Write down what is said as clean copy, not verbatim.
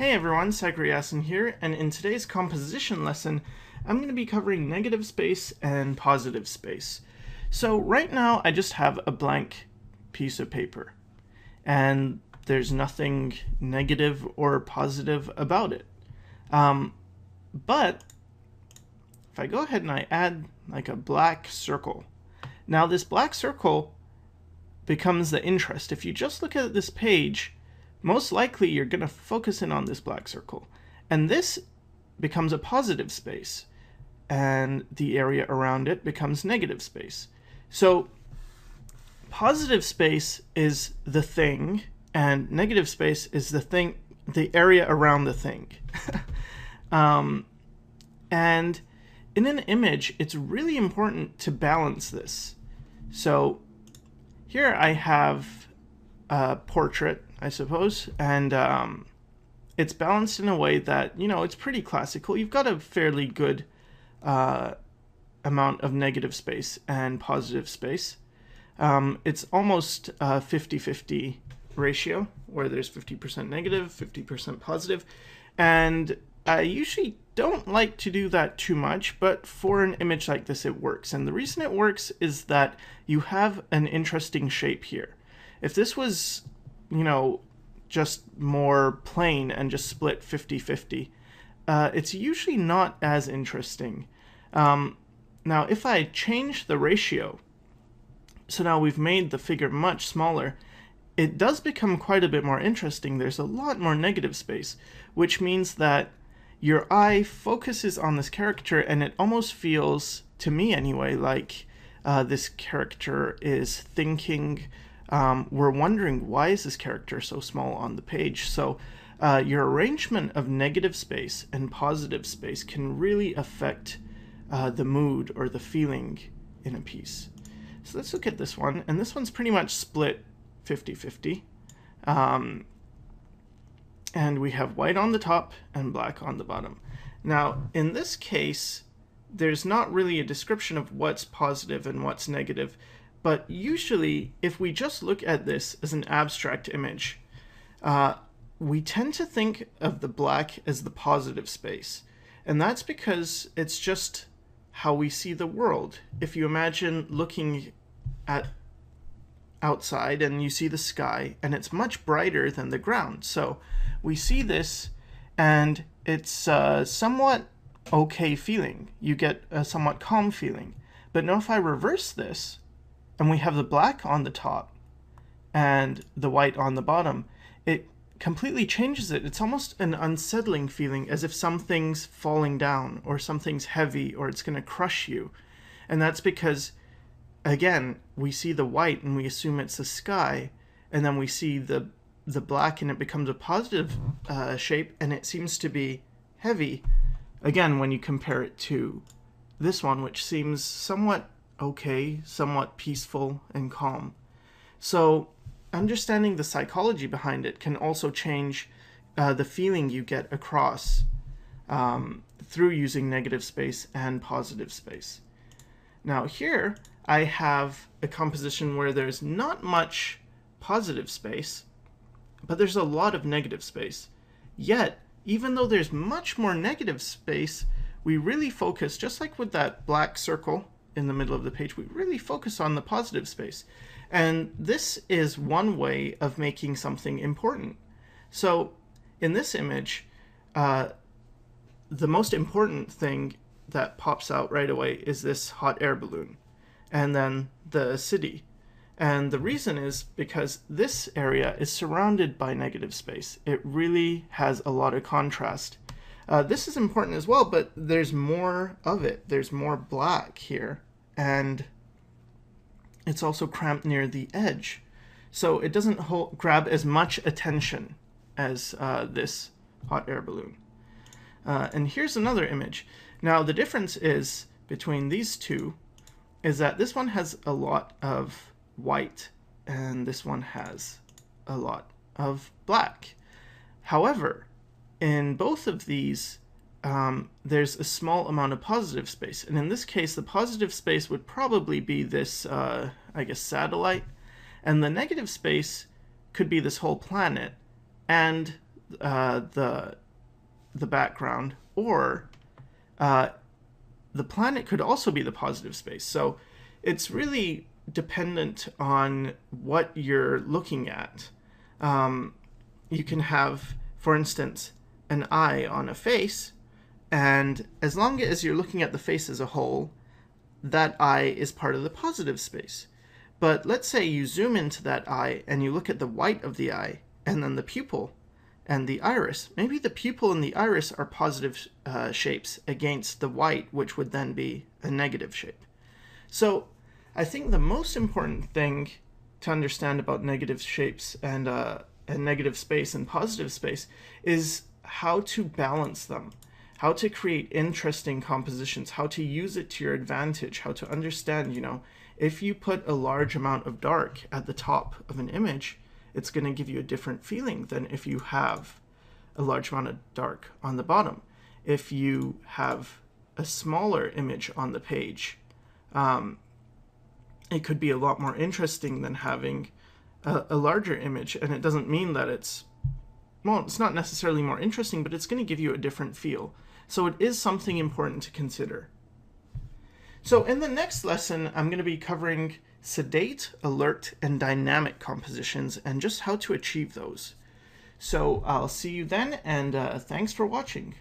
Hey everyone, Sycra here, and in today's composition lesson, I'm going to be covering negative space and positive space. So right now, I just have a blank piece of paper, and there's nothing negative or positive about it. But if I go ahead and I add like a black circle, now this black circle becomes the interest. If you just look at this page, most likely you're going to focus in on this black circle. And this becomes a positive space, and the area around it becomes negative space. So positive space is the thing, and negative space is the thing, the area around the thing. And in an image, it's really important to balance this. So here I have a portrait, I suppose, and it's balanced in a way that, it's pretty classical. You've got a fairly good amount of negative space and positive space. It's almost a 50-50 ratio, where there's 50% negative, 50% positive, and I usually don't like to do that too much, but for an image like this it works. And the reason it works is that you have an interesting shape here. If this was, just more plain and just split 50-50, it's usually not as interesting. Now, if I change the ratio, so now we've made the figure much smaller, it does become quite a bit more interesting. There's a lot more negative space, which means that your eye focuses on this character, and it almost feels, to me anyway, like this character is thinking. We're wondering, why is this character so small on the page? So your arrangement of negative space and positive space can really affect the mood or the feeling in a piece. So let's look at this one, and this one's pretty much split 50-50. And we have white on the top and black on the bottom. Now, in this case, there's not really a description of what's positive and what's negative. But usually, if we just look at this as an abstract image, we tend to think of the black as the positive space. And that's because it's just how we see the world. If you imagine looking at outside and you see the sky, and it's much brighter than the ground. So we see this, and it's a somewhat okay feeling. You get a somewhat calm feeling. But now if I reverse this, and we have the black on the top and the white on the bottom, it completely changes it. It's almost an unsettling feeling, as if something's falling down or something's heavy or it's going to crush you. And that's because, again, we see the white and we assume it's the sky, and then we see the black and it becomes a positive shape, and it seems to be heavy, again, when you compare it to this one, which seems somewhat okay, somewhat peaceful and calm. So understanding the psychology behind it can also change the feeling you get across through using negative space and positive space. Now here I have a composition where there's not much positive space, but there's a lot of negative space. Yet, even though there's much more negative space, we really focus, just like with that black circle in the middle of the page, we really focus on the positive space. And this is one way of making something important. So in this image, the most important thing that pops out right away is this hot air balloon, and then the city. And the reason is because this area is surrounded by negative space. It really has a lot of contrast. This is important as well, but there's more of it. There's more black here, and it's also cramped near the edge. So it doesn't grab as much attention as this hot air balloon. And here's another image. Now the difference is between these two is that this one has a lot of white and this one has a lot of black. However, in both of these, there's a small amount of positive space. And in this case, the positive space would probably be this, I guess, satellite. And the negative space could be this whole planet. And the background, or the planet could also be the positive space. So it's really dependent on what you're looking at. You can have, for instance, an eye on a face, and as long as you're looking at the face as a whole, that eye is part of the positive space. But let's say you zoom into that eye and you look at the white of the eye and then the pupil and the iris. Maybe the pupil and the iris are positive shapes against the white, which would then be a negative shape. So I think the most important thing to understand about negative shapes and negative space and positive space is how to balance them, how to create interesting compositions, how to use it to your advantage, how to understand, if you put a large amount of dark at the top of an image, it's going to give you a different feeling than if you have a large amount of dark on the bottom. If you have a smaller image on the page, it could be a lot more interesting than having a larger image. And it doesn't mean that it's not necessarily more interesting, but it's going to give you a different feel. So it is something important to consider. So in the next lesson, I'm going to be covering sedate, alert, and dynamic compositions and just how to achieve those. So I'll see you then, and thanks for watching.